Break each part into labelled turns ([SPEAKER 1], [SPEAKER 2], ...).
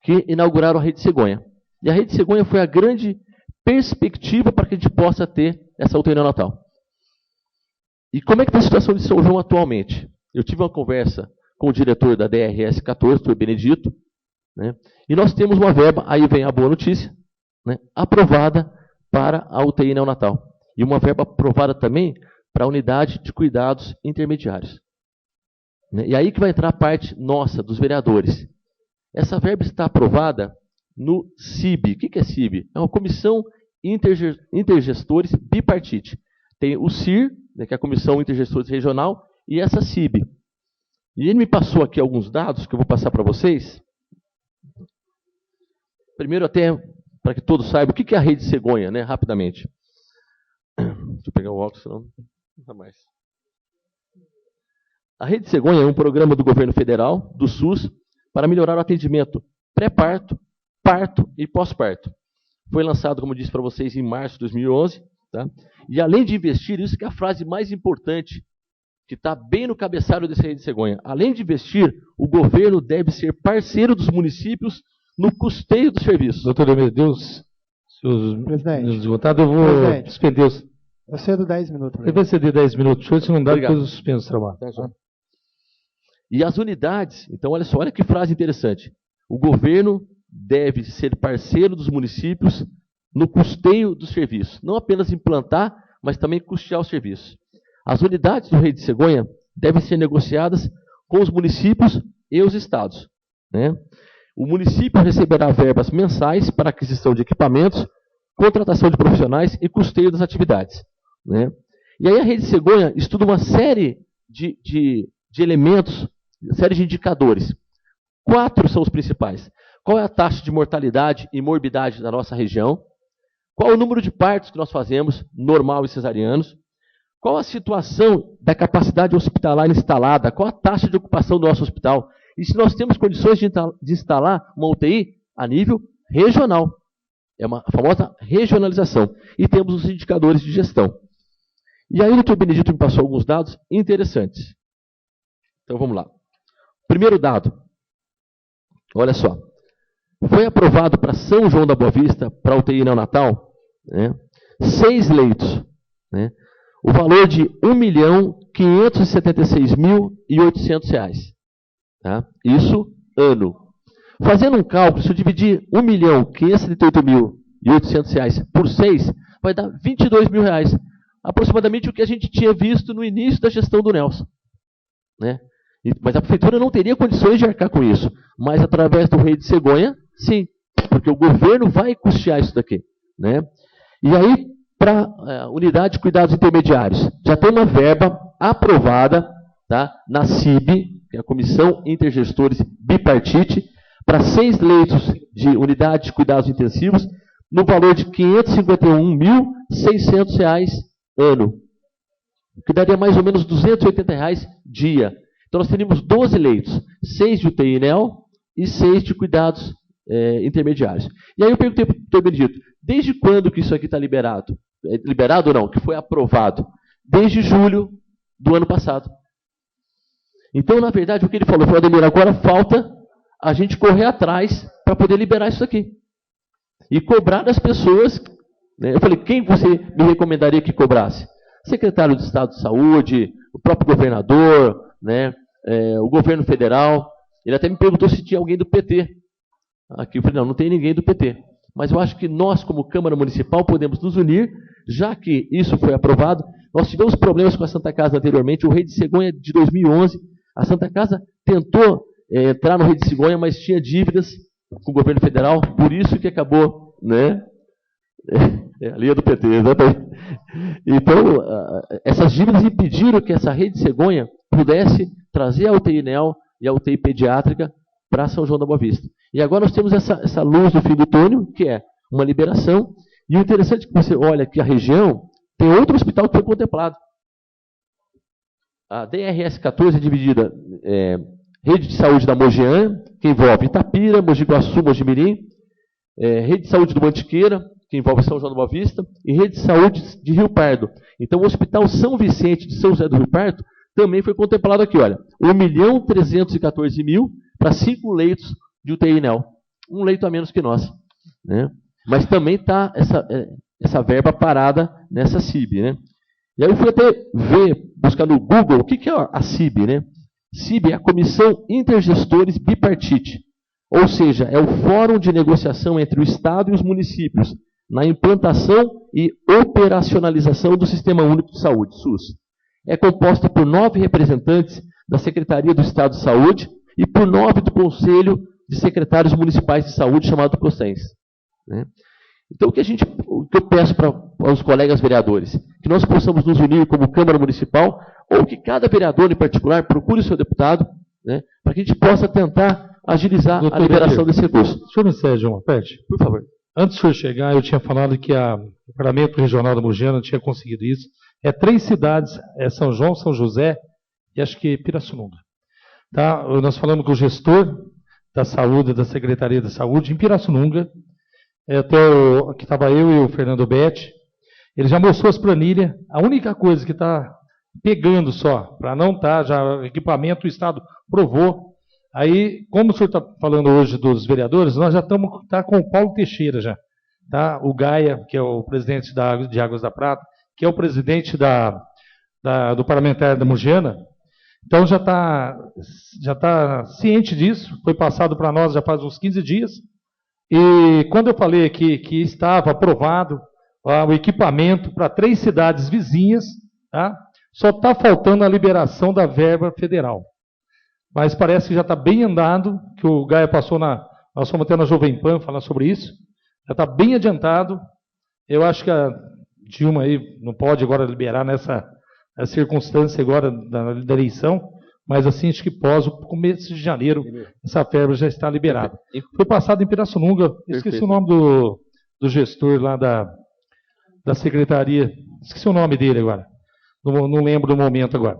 [SPEAKER 1] que inauguraram a Rede Cegonha. E a Rede Cegonha foi a grande perspectiva para que a gente possa ter essa UTI neonatal. E como é que está a situação de São João atualmente? Eu tive uma conversa com o diretor da DRS 14, o Benedito, né? E nós temos uma verba, aí vem a boa notícia, né, aprovada para a UTI neonatal. E uma verba aprovada também para a unidade de cuidados intermediários. Né? E aí que vai entrar a parte nossa, dos vereadores. Essa verba está aprovada no CIB. O que é CIB? É uma comissão intergestores bipartite. Tem o CIR, né, que é a Comissão Intergestores Regional, e essa CIB. E ele me passou aqui alguns dados que eu vou passar para vocês. Primeiro, até para que todos saibam, o que é a Rede Cegonha, né, rapidamente. Deixa eu pegar o óculos, senão não dá mais. A Rede Cegonha é um programa do governo federal, do SUS, para melhorar o atendimento pré-parto, parto e pós-parto. Foi lançado, como eu disse para vocês, em março de 2011. Tá? E além de investir, isso que é a frase mais importante, que está bem no cabeçalho dessa Rede Cegonha. Além de investir, o governo deve ser parceiro dos municípios no custeio dos serviços.
[SPEAKER 2] Doutor Deus, se os esgotados, eu vou suspender os...
[SPEAKER 3] Eu cedo 10 minutos.
[SPEAKER 2] Ele vai ceder 10 minutos. Se não dá, depois eu suspendo os trabalhos.
[SPEAKER 1] Tá. E as unidades, então olha só, olha que frase interessante. O governo deve ser parceiro dos municípios no custeio dos serviços. Não apenas implantar, mas também custear os serviços. As unidades do Rede Cegonha devem ser negociadas com os municípios e os estados. Né? O município receberá verbas mensais para aquisição de equipamentos, contratação de profissionais e custeio das atividades. Né? E aí a Rede Cegonha estuda uma série de elementos, série de indicadores. 4 são os principais. Qual é a taxa de mortalidade e morbidade da nossa região? Qual é o número de partos que nós fazemos, normal e cesarianos? Qual a situação da capacidade hospitalar instalada? Qual a taxa de ocupação do nosso hospital? E se nós temos condições de instalar uma UTI a nível regional. É uma famosa regionalização. E temos os indicadores de gestão. E aí o doutor Benedito me passou alguns dados interessantes. Então vamos lá. Primeiro dado. Olha só. Foi aprovado para São João da Boa Vista, para a UTI neonatal, né, 6 leitos. Né, o valor de R$ 1.576.800. Tá? Isso, ano. Fazendo um cálculo, se eu dividir R$ 1.578.800 por 6, vai dar R$ 22.000. Aproximadamente o que a gente tinha visto no início da gestão do Nelson. Né? Mas a prefeitura não teria condições de arcar com isso. Mas através do Rede Cegonha, sim. Porque o governo vai custear isso daqui. Né? E aí, para a unidade de cuidados intermediários, já tem uma verba aprovada, tá, na CIB, que é a Comissão Intergestores Bipartite, para 6 leitos de unidade de cuidados intensivos, no valor de R$ 551.600 ano. Que daria mais ou menos R$ 280 dia. Então nós teríamos 12 leitos, 6 de UTI NEL e 6 de cuidados intermediários. E aí eu perguntei para o doutor Benedito, desde quando que isso aqui está liberado? Liberado ou não? Que foi aprovado? Desde julho do ano passado. Então, na verdade, o que ele falou foi, Ademir, agora falta a gente correr atrás para poder liberar isso aqui. E cobrar das pessoas. Né? Eu falei, quem você me recomendaria que cobrasse? Secretário de Estado de Saúde, o próprio governador, né? O governo federal. Ele até me perguntou se tinha alguém do PT. Aqui eu falei, não tem ninguém do PT. Mas eu acho que nós, como Câmara Municipal, podemos nos unir, já que isso foi aprovado. Nós tivemos problemas com a Santa Casa anteriormente, o Rede Cegonha de 2011. A Santa Casa tentou entrar no Rede Cegonha, mas tinha dívidas com o governo federal, por isso que acabou, né? A linha do PT, exatamente. Então, essas dívidas impediram que essa Rede Cegonha pudesse trazer a UTI NEL e a UTI pediátrica para São João da Boa Vista. E agora nós temos essa luz no fim do túnel, que é uma liberação. E o interessante é que você olha que a região tem outro hospital que foi contemplado. A DRS 14 é dividida Rede de Saúde da Mogiã, que envolve Itapira, Mogi Guaçu, Mojimirim, Rede de Saúde do Mantiqueira, que envolve São João da Boa Vista, e Rede de Saúde de Rio Pardo. Então o Hospital São Vicente de São José do Rio Pardo também foi contemplado aqui, olha, R$ 1.314.000 para 5 leitos de UTI NEL. um leito a menos que nós, né? Mas também está essa verba parada nessa CIB, né? E aí eu fui até buscar no Google o que é a CIB, né? CIB é a Comissão Intergestores Bipartite, ou seja, é o fórum de negociação entre o Estado e os municípios na implantação e operacionalização do Sistema Único de Saúde, SUS. É composta por 9 representantes da Secretaria do Estado de Saúde e por 9 do Conselho de Secretários Municipais de Saúde, chamado COSENS, né? Então, o que eu peço para os colegas vereadores? Que nós possamos nos unir como Câmara Municipal, ou que cada vereador em particular procure o seu deputado, né, para que a gente possa tentar agilizar a liberação desse recurso.
[SPEAKER 2] O senhor me cede uma parte?
[SPEAKER 1] Por favor.
[SPEAKER 2] Antes do senhor chegar, eu tinha falado que o Parlamento Regional da Mogiana tinha conseguido isso. 3 cidades, São João, São José e acho que Pirassununga. Tá? Nós falamos com o gestor da saúde, da Secretaria da Saúde, em Pirassununga, que estava eu e o Fernando Betti, ele já mostrou as planilhas. A única coisa que está pegando só, para não estar, já equipamento o Estado provou. Aí, como o senhor está falando hoje dos vereadores, nós já estamos com o Paulo Teixeira já. Tá? O Gaia, que é o presidente de Águas da Prata, que é o presidente do parlamentar da Mogiana. Então já está ciente disso, foi passado para nós já faz uns 15 dias. E quando eu falei aqui que estava aprovado o equipamento para 3 cidades vizinhas, tá? Só está faltando a liberação da verba federal. Mas parece que já está bem andado, que o Gaia passou nós fomos até na Jovem Pan falar sobre isso, já está bem adiantado. Eu acho que a Dilma aí não pode agora liberar nessa circunstância agora da eleição, mas assim, acho que pós o começo de janeiro, essa verba já está liberada. Foi passado em Pirassununga, esqueci o nome do gestor lá da secretaria, esqueci o nome dele agora, não lembro do momento agora.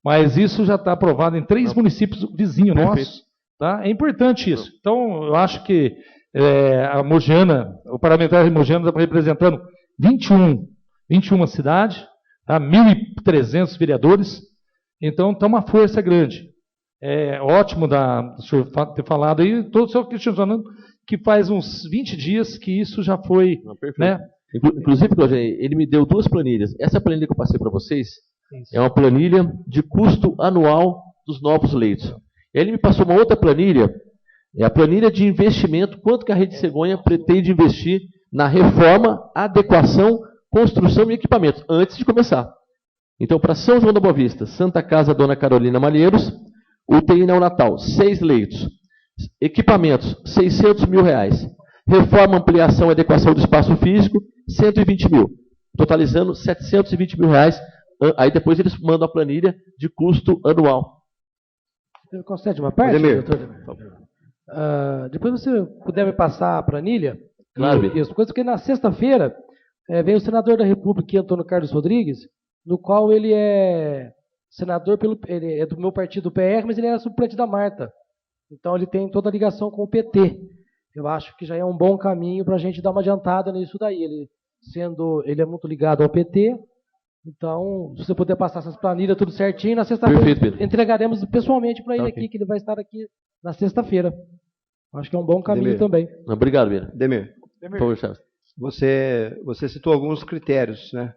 [SPEAKER 2] Mas isso já está aprovado em 3 municípios vizinhos nossos. Tá? É importante isso. Então, eu acho que a Mogiana, o parlamentar de Mogiana está representando 21 cidades, tá? 1.300 vereadores. Então, está uma força grande. É ótimo o senhor ter falado aí, estou só questionando que faz uns 20 dias que isso já foi. Né?
[SPEAKER 1] Inclusive, ele me deu 2 planilhas. Essa planilha que eu passei para vocês é uma planilha de custo anual dos novos leitos. Ele me passou uma outra planilha, é a planilha de investimento, quanto que a Rede Cegonha pretende investir na reforma, adequação, construção e equipamentos, antes de começar. Então, para São João da Boa Vista, Santa Casa Dona Carolina Malheiros, UTI neonatal, 6 leitos. Equipamentos, R$600 mil. Reforma, ampliação e adequação do espaço físico, 120 mil. Totalizando R$720 mil. Aí depois eles mandam a planilha de custo anual.
[SPEAKER 3] Você concede uma parte, doutor? Depois você puder me passar a planilha.
[SPEAKER 1] Claro.
[SPEAKER 3] Isso, coisa que na sexta-feira veio o senador da República, Antônio Carlos Rodrigues, no qual ele é senador, ele é do meu partido, PR, mas ele era suplente da Marta. Então ele tem toda a ligação com o PT. Eu acho que já é um bom caminho para a gente dar uma adiantada nisso daí. Ele é muito ligado ao PT. Então, se você puder passar essas planilhas tudo certinho, na sexta-feira entregaremos pessoalmente para ele aqui, que ele vai estar aqui na sexta-feira. Acho que é um bom caminho também.
[SPEAKER 1] Obrigado, Mira.
[SPEAKER 4] Demir,
[SPEAKER 1] por favor, Chaves.
[SPEAKER 4] Você citou alguns critérios, né?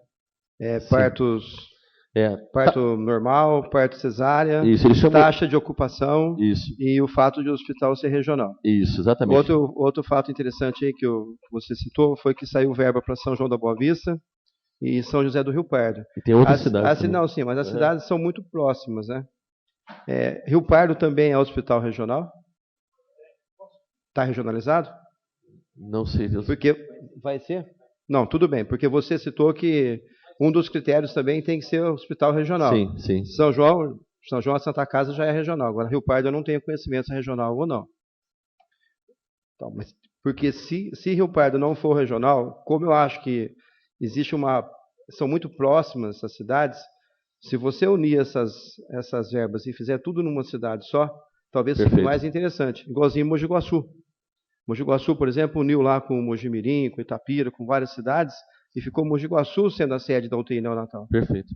[SPEAKER 4] Parto normal, parto cesárea,
[SPEAKER 1] isso, ele chamou...
[SPEAKER 4] taxa de ocupação e o fato de o hospital ser regional.
[SPEAKER 1] Isso, exatamente.
[SPEAKER 4] Outro fato interessante aí que você citou foi que saiu verba para São João da Boa Vista e São José do Rio Pardo.
[SPEAKER 1] E tem outras cidades.
[SPEAKER 4] Não, sim, mas as cidades são muito próximas, né? Rio Pardo também é hospital regional? Está regionalizado?
[SPEAKER 1] Não sei.
[SPEAKER 4] Porque vai ser? Não, tudo bem, porque você citou que um dos critérios também tem que ser o hospital regional.
[SPEAKER 1] Sim, sim.
[SPEAKER 4] São João, a Santa Casa já é regional. Agora, Rio Pardo eu não tenho conhecimento se é regional ou não. Então, mas, porque se Rio Pardo não for regional, como eu acho que existe são muito próximas essas cidades, se você unir essas verbas e fizer tudo numa cidade só, talvez seja mais interessante. Igualzinho Mogi Guaçu. Mogi Guaçu, por exemplo, uniu lá com Mojimirim, com Itapira, com várias cidades, e ficou Mogi Guaçu sendo a sede da UTI neonatal.
[SPEAKER 1] Perfeito.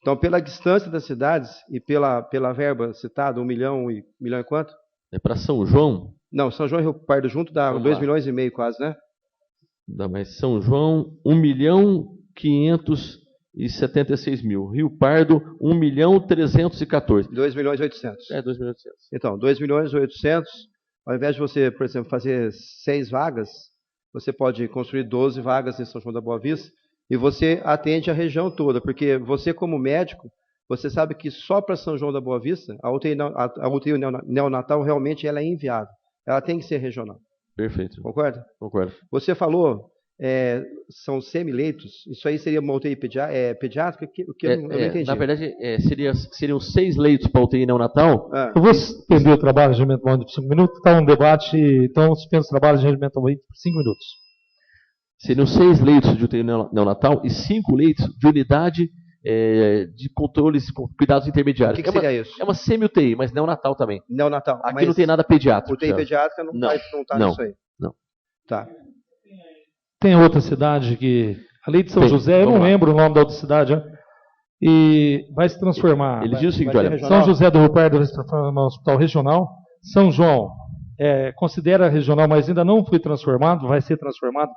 [SPEAKER 4] Então, pela distância das cidades e pela verba citada, 1 milhão e quanto?
[SPEAKER 1] É para São João?
[SPEAKER 4] Não, São João e Rio Pardo junto dá
[SPEAKER 1] Vamos
[SPEAKER 4] 2,5
[SPEAKER 1] lá.
[SPEAKER 4] milhões quase, né?
[SPEAKER 1] Dá mais São João, 1.576.000. Rio Pardo, 1.314.000.
[SPEAKER 4] 2,8 milhões.
[SPEAKER 1] 2.800.000.
[SPEAKER 4] Então, 2,8 milhões, ao invés de você, por exemplo, fazer 6 vagas, você pode construir 12 vagas em São João da Boa Vista e você atende a região toda, porque você como médico, você sabe que só para São João da Boa Vista, a UTI neonatal realmente ela é inviável. Ela tem que ser regional.
[SPEAKER 1] Perfeito.
[SPEAKER 4] Concorda?
[SPEAKER 1] Concordo.
[SPEAKER 4] Você falou, são semi-leitos, isso aí seria uma UTI pediátrica? Eu não entendi.
[SPEAKER 1] Na verdade, seriam 6 leitos para UTI neonatal.
[SPEAKER 2] Eu vou estender o trabalho de regimento móvel de 5 minutos, está um debate, então suspenso o trabalho de regimento móvel por 5 minutos.
[SPEAKER 1] Seriam 6 leitos de UTI neonatal e 5 leitos de unidade de controles, cuidados intermediários.
[SPEAKER 4] O que seria isso?
[SPEAKER 1] É uma semi-UTI, mas neonatal também.
[SPEAKER 4] Neonatal.
[SPEAKER 1] Aqui não tem nada pediátrico.
[SPEAKER 4] UTI pediátrica não está nisso aí.
[SPEAKER 1] Não.
[SPEAKER 4] Tá.
[SPEAKER 2] Tem outra cidade que, além de São José, eu não lembro o nome da outra cidade, né? E vai se transformar.
[SPEAKER 1] Ele diz o seguinte, olha,
[SPEAKER 2] São José do Rio Pardo vai se transformar no hospital regional. São João considera regional, mas ainda não foi transformado, vai ser transformado.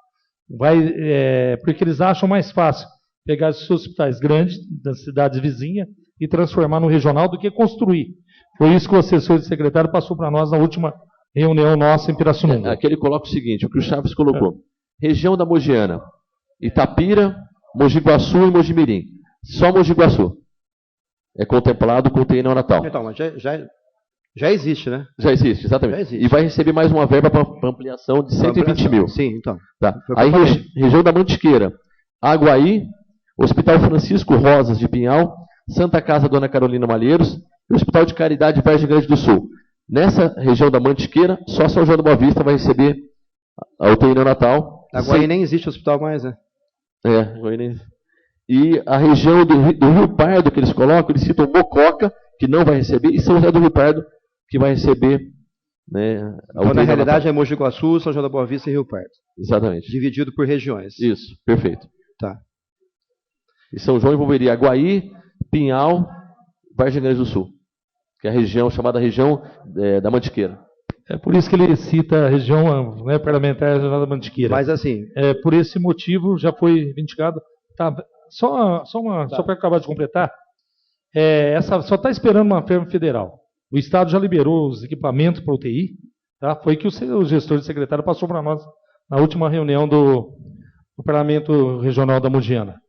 [SPEAKER 2] Porque eles acham mais fácil pegar os hospitais grandes das cidades vizinhas e transformar no regional do que construir. Foi isso que o assessor de secretário passou para nós na última reunião nossa em Pirassununga.
[SPEAKER 1] Aqui ele coloca o seguinte, o que o Chaves colocou. Região da Mogiana, Itapira, Mogi Guaçu e Mogi Mirim. Só Mogi Guaçu é contemplado com UTI neonatal.
[SPEAKER 4] Então, mas já existe, né?
[SPEAKER 1] Já existe, exatamente.
[SPEAKER 4] Já existe.
[SPEAKER 1] E vai receber mais uma verba para ampliação de 120 mil.
[SPEAKER 4] Sim, então.
[SPEAKER 1] Tá. Aí, região da Mantiqueira, Aguaí, Hospital Francisco Rosas de Pinhal, Santa Casa Dona Carolina Malheiros e Hospital de Caridade Vargem Grande do Sul. Nessa região da Mantiqueira, só São João da Boa Vista vai receber a UTI neonatal.
[SPEAKER 4] Aguaí nem existe hospital mais, né?
[SPEAKER 1] Aguaí nem. E a região do Rio Pardo que eles colocam, eles citam Mococa, que não vai receber, e São José do Rio Pardo, que vai receber, né, a
[SPEAKER 4] então,
[SPEAKER 1] UTI
[SPEAKER 4] na realidade,
[SPEAKER 1] neonatal.
[SPEAKER 4] é Mogi Guaçu, São João da Boa Vista e Rio Pardo.
[SPEAKER 1] Exatamente.
[SPEAKER 4] Dividido por regiões.
[SPEAKER 1] Isso, perfeito.
[SPEAKER 4] Tá.
[SPEAKER 1] E São João envolveria Aguaí, Pinhal, Vargem Grande do Sul, que é a região chamada região da Mantiqueira.
[SPEAKER 2] É por isso que ele cita a região parlamentar da Mantiqueira.
[SPEAKER 4] Mas assim...
[SPEAKER 2] por esse motivo já foi vindicado. Tá, só para acabar de completar, só está esperando uma firma federal. O Estado já liberou os equipamentos para UTI. Tá? Foi que o gestor de secretário passou para nós na última reunião do Parlamento Regional da Mogiana.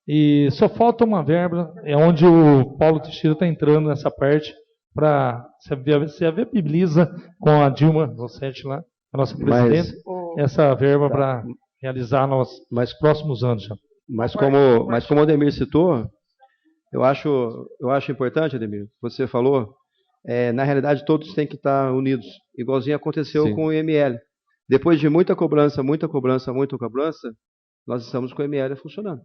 [SPEAKER 2] E só falta uma verba, é onde o Paulo Teixeira está entrando nessa parte, para se viabiliza com a Dilma Rossetti lá, a nossa presidente, essa verba para realizar nos próximos anos já.
[SPEAKER 4] Mas como o Ademir citou, eu acho importante, Ademir, você falou, na realidade todos têm que estar unidos, igualzinho aconteceu
[SPEAKER 1] Sim.
[SPEAKER 4] com o IML. Depois de muita cobrança, nós estamos com o IML funcionando.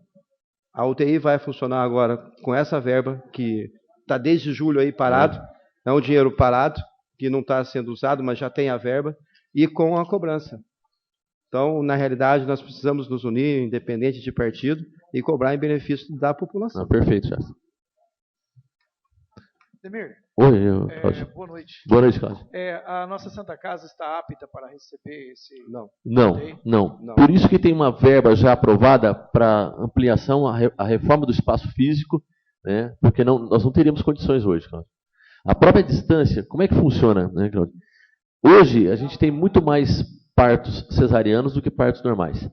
[SPEAKER 4] A UTI vai funcionar agora com essa verba que está desde julho aí parado, é um dinheiro parado, que não está sendo usado, mas já tem a verba, e com a cobrança. Então, na realidade, nós precisamos nos unir, independente de partido, e cobrar em benefício da população.
[SPEAKER 1] Perfeito, Charles.
[SPEAKER 5] Ademir,
[SPEAKER 1] Oi, Cláudio.
[SPEAKER 5] boa noite.
[SPEAKER 1] Boa noite, Cláudio.
[SPEAKER 5] A nossa Santa Casa está apta para receber esse...
[SPEAKER 1] Não. Por isso que tem uma verba já aprovada para ampliação, a reforma do espaço físico, né, porque nós não teríamos condições hoje, Cláudio. A própria distância, como é que funciona, né, Cláudio? Hoje, a gente tem muito mais partos cesarianos do que partos normais.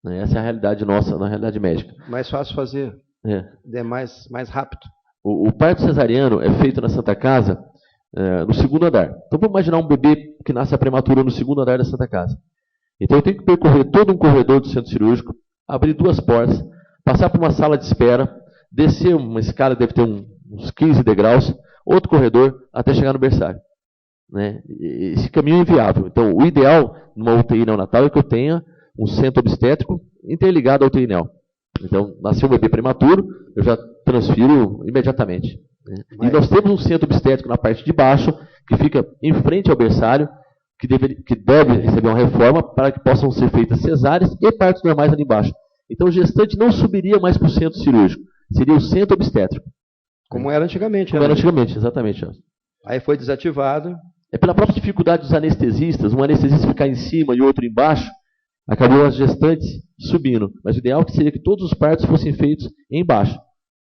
[SPEAKER 1] Né? Essa é a realidade nossa, na realidade médica.
[SPEAKER 4] Mais fácil fazer, é mais rápido.
[SPEAKER 1] O parto cesariano é feito na Santa Casa no segundo andar. Então, vamos imaginar um bebê que nasce prematuro no segundo andar da Santa Casa. Então, eu tenho que percorrer todo um corredor do centro cirúrgico, abrir 2 portas, passar por uma sala de espera, descer uma escada, deve ter uns 15 degraus, outro corredor, até chegar no berçário. Né? Esse caminho é inviável. Então, o ideal numa UTI neonatal é que eu tenha um centro obstétrico interligado à UTI neo. Então, nasceu um bebê prematuro, eu já transfiro imediatamente. Né? E nós temos um centro obstétrico na parte de baixo, que fica em frente ao berçário, que deve receber uma reforma para que possam ser feitas cesáreas e partos normais ali embaixo. Então, o gestante não subiria mais para o centro cirúrgico, seria o centro obstétrico.
[SPEAKER 4] Como era antigamente.
[SPEAKER 1] Como era antigamente, exatamente.
[SPEAKER 4] Aí foi desativado
[SPEAKER 1] é pela própria dificuldade dos anestesistas, um anestesista ficar em cima e outro embaixo, acabou as gestantes subindo. Mas o ideal seria que todos os partos fossem feitos embaixo,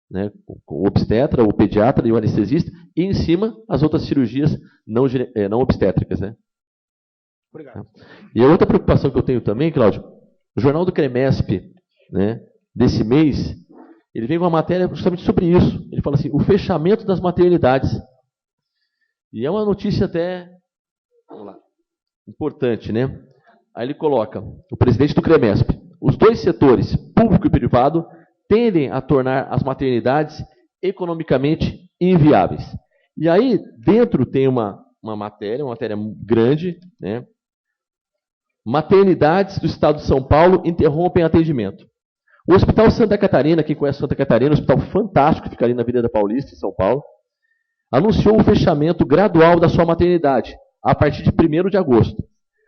[SPEAKER 1] né, com o obstetra, o pediatra e o anestesista, e em cima as outras cirurgias não obstétricas. Né?
[SPEAKER 5] Obrigado.
[SPEAKER 1] E a outra preocupação que eu tenho também, Cláudio, o Jornal do CREMESP, né, desse mês, ele vem com uma matéria justamente sobre isso. Ele fala assim, o fechamento das maternidades. E é uma notícia até importante, né? Aí ele coloca, o presidente do CREMESP, os dois setores, público e privado, tendem a tornar as maternidades economicamente inviáveis. E aí, dentro tem uma matéria grande, né? Maternidades do estado de São Paulo interrompem atendimento. O Hospital Santa Catarina, quem conhece Santa Catarina, um hospital fantástico que fica ali na Avenida Paulista, em São Paulo, anunciou o fechamento gradual da sua maternidade, a partir de 1º de agosto.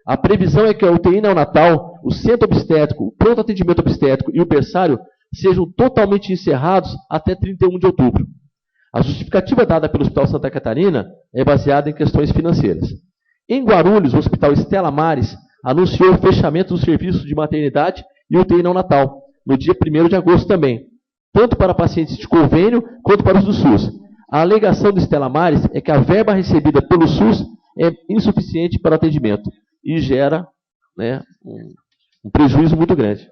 [SPEAKER 1] A previsão é que a UTI neonatal, o centro obstétrico, o pronto atendimento obstétrico e o berçário sejam totalmente encerrados até 31 de outubro. A justificativa dada pelo Hospital Santa Catarina é baseada em questões financeiras. Em Guarulhos, o Hospital Estela Maris anunciou o fechamento dos serviços de maternidade e UTI neonatal, no dia 1º de agosto também, tanto para pacientes de convênio quanto para os do SUS. A alegação do Estela Maris é que a verba recebida pelo SUS é insuficiente para o atendimento e gera, né, um prejuízo muito grande.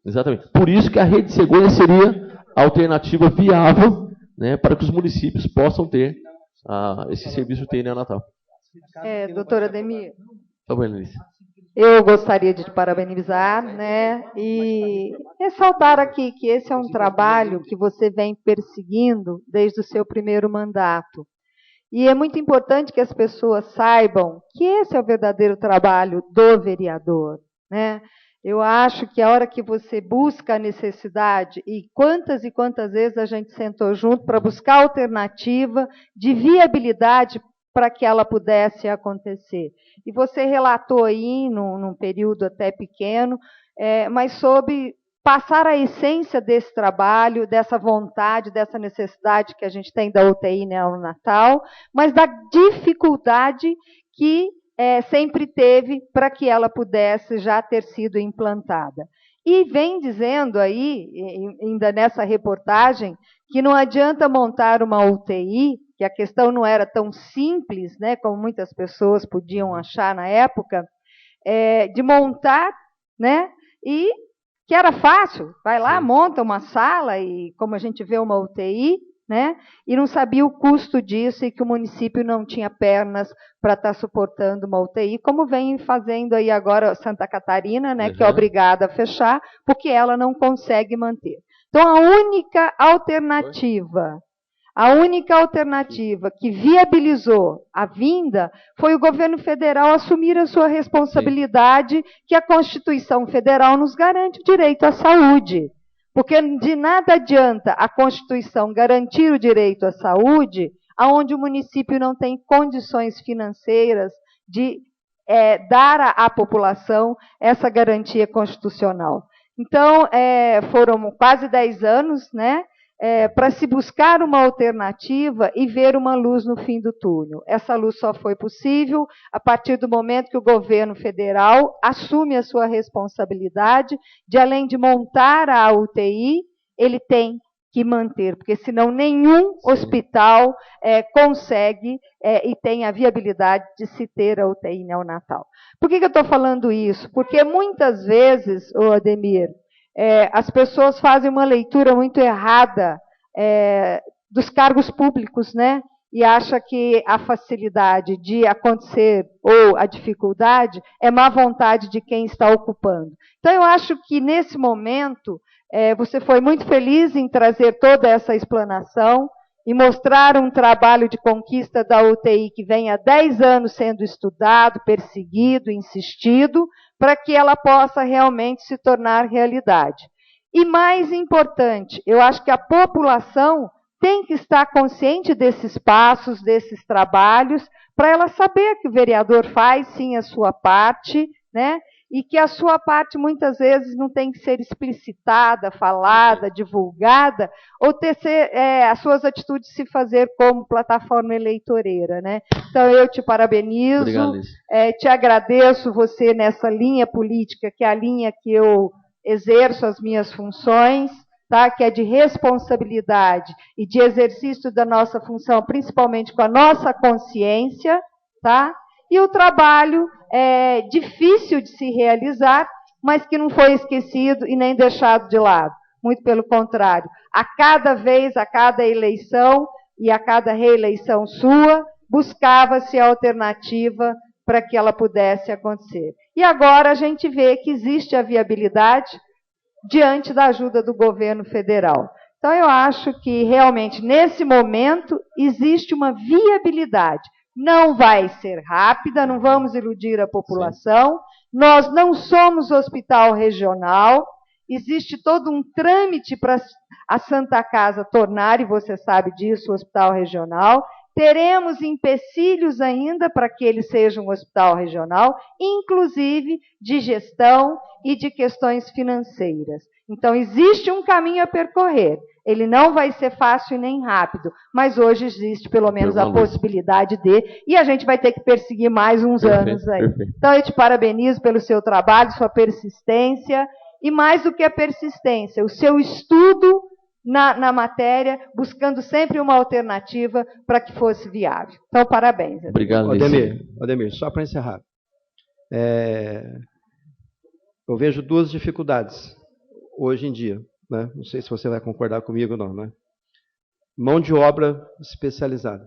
[SPEAKER 1] Exatamente. Por isso que a rede de cegonha seria a alternativa viável, né, para que os municípios possam ter esse serviço de UTI neonatal.
[SPEAKER 6] Doutora Ademir.
[SPEAKER 1] Por favor, Denise.
[SPEAKER 6] Eu gostaria de te parabenizar, né, e ressaltar aqui que esse é um trabalho que você vem perseguindo desde o seu primeiro mandato. E é muito importante que as pessoas saibam que esse é o verdadeiro trabalho do vereador, né? Eu acho que a hora que você busca a necessidade, e quantas vezes a gente sentou junto para buscar alternativa de viabilidade para que ela pudesse acontecer. E você relatou aí, num período até pequeno, mas soube passar a essência desse trabalho, dessa vontade, dessa necessidade que a gente tem da UTI neonatal, mas da dificuldade que sempre teve para que ela pudesse já ter sido implantada. E vem dizendo aí, ainda nessa reportagem, que não adianta montar uma UTI, que a questão não era tão simples, né, como muitas pessoas podiam achar na época, de montar, né, e que era fácil, vai lá, monta uma sala, e como a gente vê uma UTI, né, e não sabia o custo disso e que o município não tinha pernas para estar suportando uma UTI, como vem fazendo aí agora Santa Catarina, né, que é obrigada a fechar, porque ela não consegue manter. Então, a única alternativa que viabilizou a vinda foi o governo federal assumir a sua responsabilidade, que a Constituição Federal nos garante o direito à saúde. Porque de nada adianta a Constituição garantir o direito à saúde, onde o município não tem condições financeiras de dar à população essa garantia constitucional. Então, foram quase 10 anos, né, para se buscar uma alternativa e ver uma luz no fim do túnel. Essa luz só foi possível a partir do momento que o governo federal assume a sua responsabilidade de, além de montar a UTI, ele tem que manter, porque senão nenhum hospital consegue e tem a viabilidade de se ter a UTI neonatal. Por que eu estou falando isso? Porque muitas vezes, Ademir, as pessoas fazem uma leitura muito errada dos cargos públicos, né? E acha que a facilidade de acontecer ou a dificuldade é má vontade de quem está ocupando. Então, eu acho que, nesse momento, você foi muito feliz em trazer toda essa explanação e mostrar um trabalho de conquista da UTI que vem há 10 anos sendo estudado, perseguido, insistido, para que ela possa realmente se tornar realidade. E mais importante, eu acho que a população tem que estar consciente desses passos, desses trabalhos, para ela saber que o vereador faz sim a sua parte, né? e que a sua parte muitas vezes não tem que ser explicitada, falada, divulgada, ou as suas atitudes se fazer como plataforma eleitoreira, né? Então eu te parabenizo,
[SPEAKER 1] Obrigado, Liz.
[SPEAKER 6] te agradeço você nessa linha política, que é a linha que eu exerço as minhas funções, tá? Que é de responsabilidade e de exercício da nossa função, principalmente com a nossa consciência, tá? E o trabalho é difícil de se realizar, mas que não foi esquecido e nem deixado de lado. Muito pelo contrário. A cada vez, a cada eleição e a cada reeleição sua, buscava-se a alternativa para que ela pudesse acontecer. E agora a gente vê que existe a viabilidade diante da ajuda do governo federal. Então, eu acho que realmente, nesse momento, existe uma viabilidade. Não vai ser rápida, não vamos iludir a população. Sim. Nós não somos hospital regional, existe todo um trâmite para a Santa Casa tornar, e você sabe disso, o hospital regional. Teremos empecilhos ainda para que ele seja um hospital regional, inclusive de gestão e de questões financeiras. Então, existe um caminho a percorrer. Ele não vai ser fácil nem rápido, mas hoje existe pelo menos a possibilidade e a gente vai ter que perseguir mais uns anos aí. Perfeito. Então, eu te parabenizo pelo seu trabalho, sua persistência, e mais do que a persistência, o seu estudo na matéria, buscando sempre uma alternativa para que fosse viável. Então, parabéns.
[SPEAKER 1] Obrigado,
[SPEAKER 4] Ademir, só para encerrar. Eu vejo duas dificuldades hoje em dia, né? Não sei se você vai concordar comigo ou não, né? Mão de obra especializada.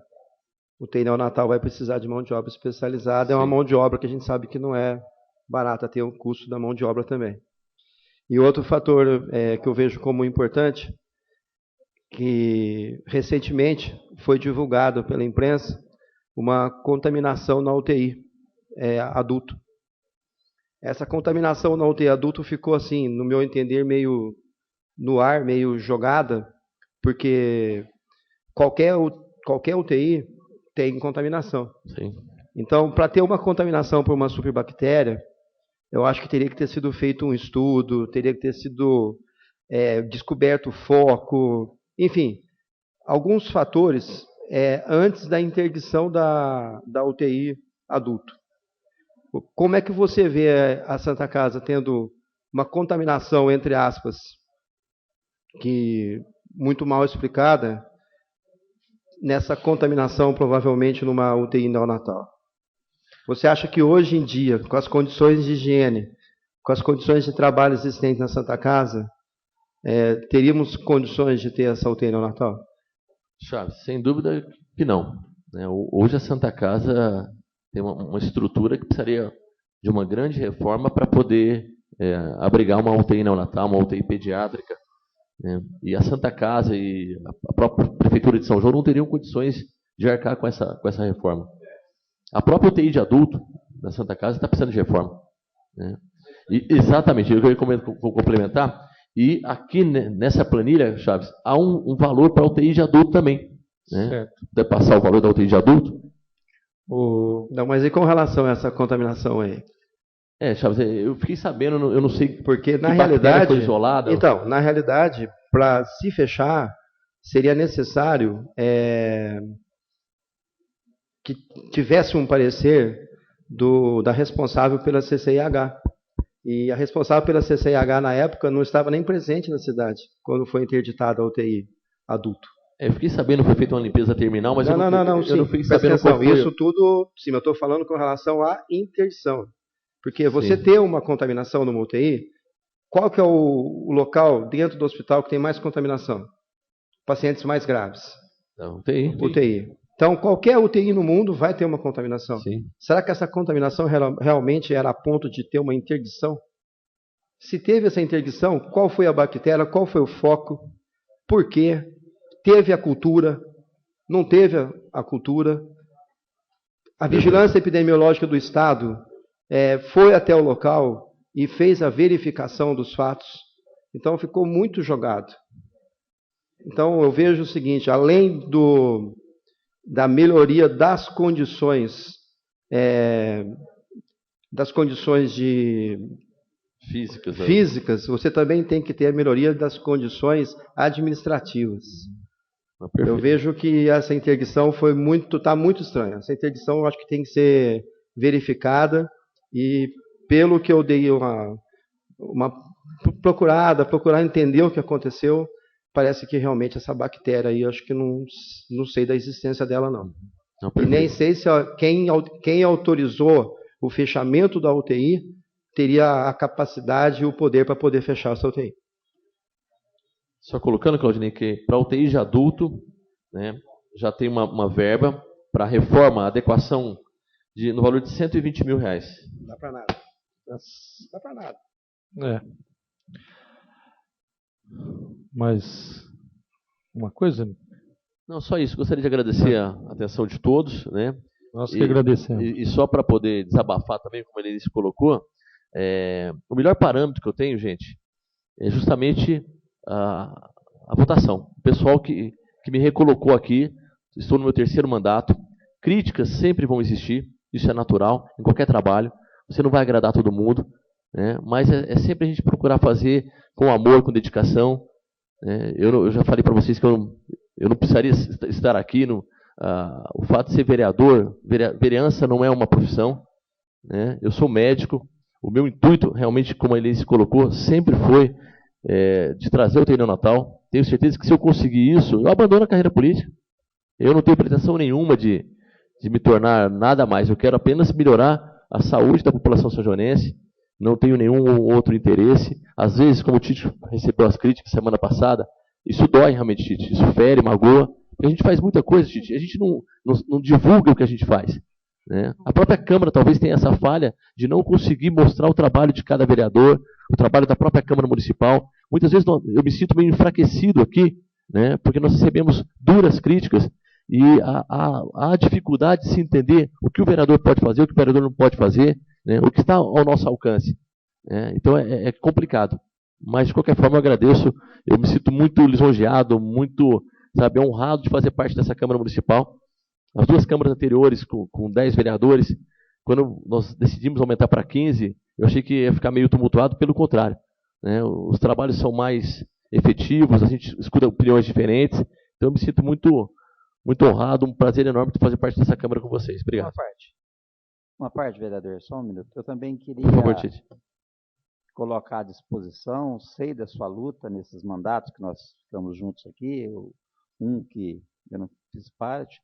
[SPEAKER 4] O UTI neonatal vai precisar de mão de obra especializada. Sim. É uma mão de obra que a gente sabe que não é barata, tem o custo da mão de obra também. E outro fator que eu vejo como importante, que recentemente foi divulgado pela imprensa uma contaminação na UTI adulto. Essa contaminação na UTI adulto ficou assim, no meu entender, meio no ar, meio jogada, porque qualquer UTI tem contaminação.
[SPEAKER 1] Sim.
[SPEAKER 4] Então, para ter uma contaminação por uma superbactéria, eu acho que teria que ter sido feito um estudo, teria que ter sido descoberto o foco, enfim, alguns fatores antes da interdição da UTI adulto. Como é que você vê a Santa Casa tendo uma contaminação, entre aspas, que muito mal explicada, nessa contaminação provavelmente numa UTI neonatal? Você acha que hoje em dia, com as condições de higiene, com as condições de trabalho existentes na Santa Casa, teríamos condições de ter essa UTI neonatal?
[SPEAKER 1] Chaves, sem dúvida que não. Hoje a Santa Casa tem uma estrutura que precisaria de uma grande reforma para poder abrigar uma UTI neonatal, uma UTI pediátrica. E a Santa Casa e a própria Prefeitura de São João não teriam condições de arcar com essa reforma. A própria UTI de adulto da Santa Casa está precisando de reforma. E, exatamente, eu vou complementar. E aqui nessa planilha, Chaves, há um valor para a UTI de adulto também. Certo. Deve passar o valor da UTI de adulto?
[SPEAKER 4] Não, mas e com relação a essa contaminação aí?
[SPEAKER 1] Chaves, eu fiquei sabendo, eu não sei
[SPEAKER 4] porque na realidade
[SPEAKER 1] foi isolada.
[SPEAKER 4] Então, na realidade, para se fechar, seria necessário que tivesse um parecer da responsável pela CCIH. E a responsável pela CCIH na época não estava nem presente na cidade quando foi interditada a UTI adulto.
[SPEAKER 1] Eu fiquei sabendo que foi feita uma limpeza terminal, mas eu não fiquei sabendo
[SPEAKER 4] qual foi. Isso tudo, sim, eu estou falando com relação à interdição. Porque você ter uma contaminação numa UTI, qual que é o local dentro do hospital que tem mais contaminação? Pacientes mais graves. UTI. Então, qualquer UTI no mundo vai ter uma contaminação.
[SPEAKER 1] Sim.
[SPEAKER 4] Será que essa contaminação realmente era a ponto de ter uma interdição? Se teve essa interdição, qual foi a bactéria, qual foi o foco, por quê? Teve a cultura, não teve a cultura? A vigilância epidemiológica do Estado foi até o local e fez a verificação dos fatos. Então, ficou muito jogado. Então, eu vejo o seguinte, além da melhoria das condições das condições
[SPEAKER 1] físicas,
[SPEAKER 4] você também tem que ter a melhoria das condições administrativas. Eu vejo que essa interdição está muito estranha. Essa interdição eu acho que tem que ser verificada e, pelo que eu dei uma procurar entender o que aconteceu, parece que realmente essa bactéria aí, eu acho que não sei da existência dela, não. E nem sei se quem autorizou o fechamento da UTI teria a capacidade e o poder para poder fechar essa UTI.
[SPEAKER 1] Só colocando, Claudinei, que para UTI de adulto, né, já tem uma verba para reforma, adequação no valor de R$120 mil.
[SPEAKER 4] Não dá para nada. Não dá para nada.
[SPEAKER 2] É. Mas uma coisa...
[SPEAKER 1] Não, só isso. Gostaria de agradecer a atenção de todos, né?
[SPEAKER 2] Nós que agradecemos.
[SPEAKER 1] E só para poder desabafar também, como ele se colocou, o melhor parâmetro que eu tenho, gente, é justamente a votação. O pessoal que me recolocou aqui, estou no meu 3º mandato, críticas sempre vão existir, isso é natural, em qualquer trabalho, você não vai agradar todo mundo, né? Mas é sempre a gente procurar fazer com amor, com dedicação. Eu já falei para vocês que eu não precisaria estar aqui. O fato de ser vereador, vereança não é uma profissão, né? Eu sou médico, o meu intuito, realmente, como a Elise colocou, sempre foi de trazer o UTI neonatal. Tenho certeza que se eu conseguir isso, eu abandono a carreira política. Eu não tenho pretensão nenhuma de me tornar nada mais. Eu quero apenas melhorar a saúde da população são-joanense. Não tenho nenhum outro interesse. Às vezes, como o Tite recebeu as críticas semana passada, isso dói realmente, Tite. Isso fere, magoa. Porque a gente faz muita coisa, Tite. A gente não divulga o que a gente faz, né? A própria Câmara talvez tenha essa falha de não conseguir mostrar o trabalho de cada vereador, o trabalho da própria Câmara Municipal. Muitas vezes eu me sinto meio enfraquecido aqui, né? Porque nós recebemos duras críticas e há dificuldade de se entender o que o vereador pode fazer, o que o vereador não pode fazer, né? O que está ao nosso alcance, né? Então é complicado. Mas, de qualquer forma, eu agradeço. Eu me sinto muito lisonjeado, muito, honrado de fazer parte dessa Câmara Municipal. As 2 câmaras anteriores, com 10 vereadores, quando nós decidimos aumentar para 15, eu achei que ia ficar meio tumultuado. Pelo contrário, né? Os trabalhos são mais efetivos, a gente escuta opiniões diferentes. Então, eu me sinto muito, muito honrado, um prazer enorme de fazer parte dessa Câmara com vocês. Obrigado.
[SPEAKER 7] Uma parte, vereador, só um minuto. Eu também queria...
[SPEAKER 1] Por favor, Tite.
[SPEAKER 7] Colocar à disposição, sei da sua luta nesses mandatos que nós ficamos juntos aqui, que eu não fiz parte,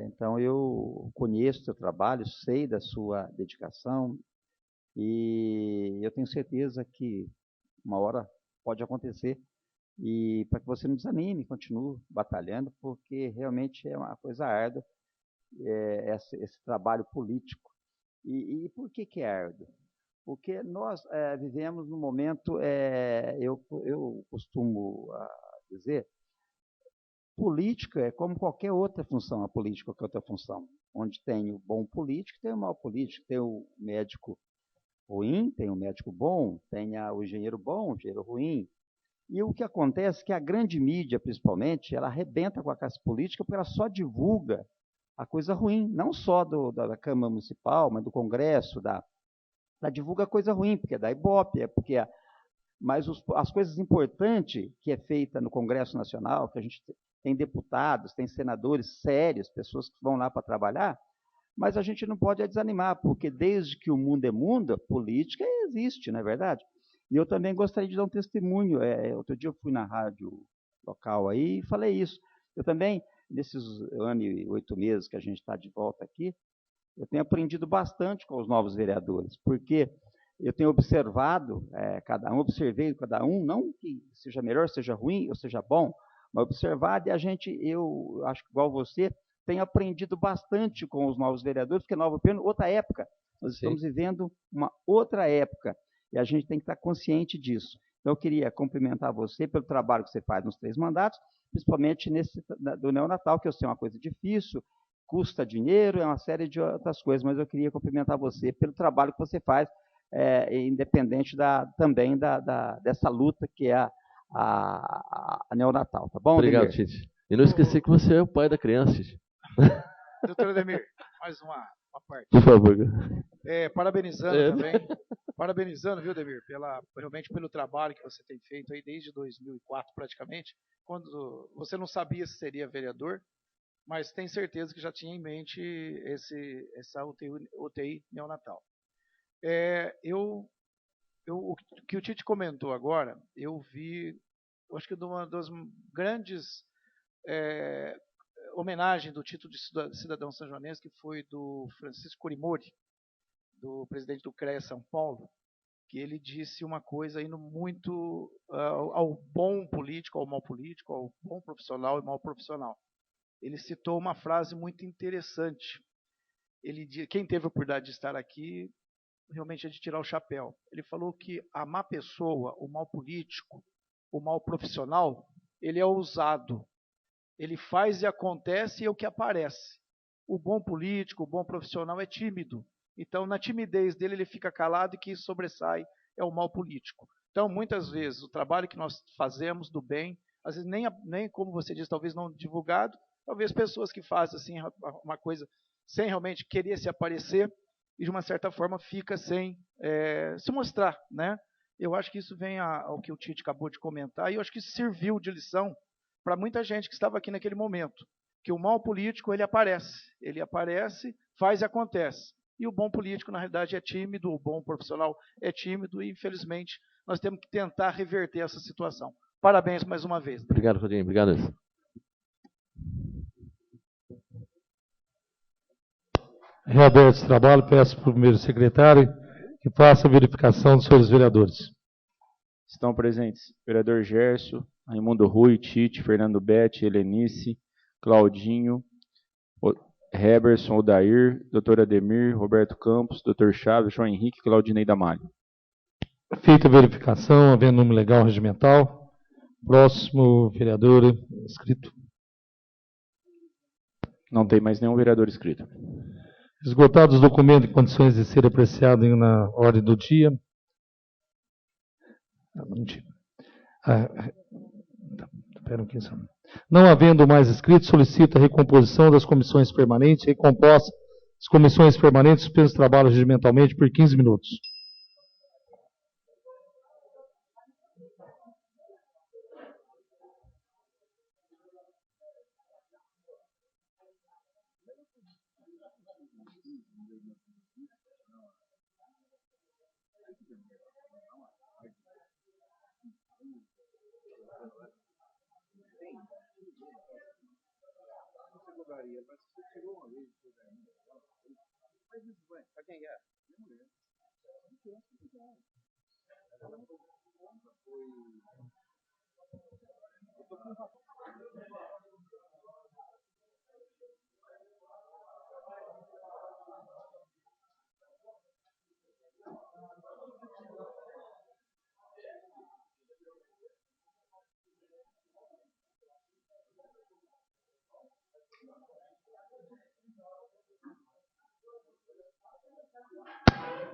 [SPEAKER 7] então eu conheço o seu trabalho, sei da sua dedicação e eu tenho certeza que uma hora pode acontecer e para que você não desanime, continue batalhando, porque realmente é uma coisa árdua esse trabalho político. E por que é árduo? Porque nós vivemos num momento, eu costumo dizer, política é como qualquer outra função, a política é qualquer outra função, onde tem o bom político, tem o mau político, tem o médico ruim, tem o médico bom, tem o engenheiro bom, o engenheiro ruim. E o que acontece é que a grande mídia, principalmente, ela arrebenta com a classe política porque ela só divulga a coisa ruim, não só da Câmara Municipal, mas do Congresso, ela divulga coisa ruim, porque é da Ibope, mas as coisas importantes que é feita no Congresso Nacional, que a gente tem deputados, tem senadores sérios, pessoas que vão lá para trabalhar, mas a gente não pode desanimar, porque desde que o mundo é mundo, a política existe, não é verdade? E eu também gostaria de dar um testemunho. Outro dia eu fui na rádio local aí e falei isso. Eu também, nesses 1 ano e 8 meses que a gente está de volta aqui, eu tenho aprendido bastante com os novos vereadores, porque eu tenho observado observei cada um, não que seja melhor, seja ruim ou seja bom, mas observado e eu acho que igual você, tenho aprendido bastante com os novos vereadores, porque outra época, nós estamos vivendo uma outra época, e a gente tem que estar consciente disso. Então, eu queria cumprimentar você pelo trabalho que você faz nos 3 mandatos, principalmente nesse do neonatal, que eu sei é uma coisa difícil, custa dinheiro, é uma série de outras coisas, mas eu queria cumprimentar você pelo trabalho que você faz, independente também dessa luta que é a neonatal, tá bom,
[SPEAKER 1] Obrigado,
[SPEAKER 7] Ademir?
[SPEAKER 1] Tite. E não esquecer que você é o pai da criança, Tite.
[SPEAKER 5] Doutor Ademir, mais uma parte.
[SPEAKER 1] Por favor.
[SPEAKER 5] Parabenizando também. Parabenizando, viu, Demir, realmente pelo trabalho que você tem feito aí desde 2004, praticamente, quando você não sabia se seria vereador, mas tem certeza que já tinha em mente essa UTI neonatal. O que o Tite comentou agora, eu acho que de uma das grandes homenagens do título de cidadão sanjoanense, que foi do Francisco Corimori, do presidente do CREA São Paulo, que ele disse uma coisa indo muito ao bom político, ao mau político, ao bom profissional e mau profissional. Ele citou uma frase muito interessante. Quem teve a oportunidade de estar aqui, realmente é de tirar o chapéu. Ele falou que a má pessoa, o mau político, o mau profissional, ele é ousado. Ele faz e acontece e é o que aparece. O bom político, o bom profissional é tímido. Então, na timidez dele, ele fica calado e que sobressai é o mau político. Então, muitas vezes, o trabalho que nós fazemos do bem, às vezes nem como você diz, talvez não divulgado, talvez pessoas que fazem assim, uma coisa sem realmente querer se aparecer e, de uma certa forma, fica sem se mostrar, né? Eu acho que isso vem ao que o Tite acabou de comentar e eu acho que isso serviu de lição para muita gente que estava aqui naquele momento, que o mau político, ele aparece, faz e acontece. E o bom político, na realidade, é tímido, o bom profissional é tímido e, infelizmente, nós temos que tentar reverter essa situação. Parabéns mais uma vez.
[SPEAKER 1] Obrigado, Rodinho. Obrigado.
[SPEAKER 2] Reaberto esse trabalho, peço para o primeiro secretário que faça a verificação dos senhores vereadores.
[SPEAKER 8] Estão presentes vereador Gerson, Raimundo Rui, Tite, Fernando Betti, Helenice, Claudinho, Heberson, Odair, doutor Ademir, Roberto Campos, doutor Chaves, João Henrique e Claudinei Damalho.
[SPEAKER 2] Feita a verificação, havendo número legal regimental. Próximo vereador inscrito.
[SPEAKER 8] Não tem mais nenhum vereador inscrito.
[SPEAKER 2] Esgotados os documentos em condições de ser apreciado na ordem do dia. Não havendo mais inscritos, solicito a recomposição das comissões permanentes, recomposta as comissões permanentes, suspenso trabalho regimentalmente por 15 minutos.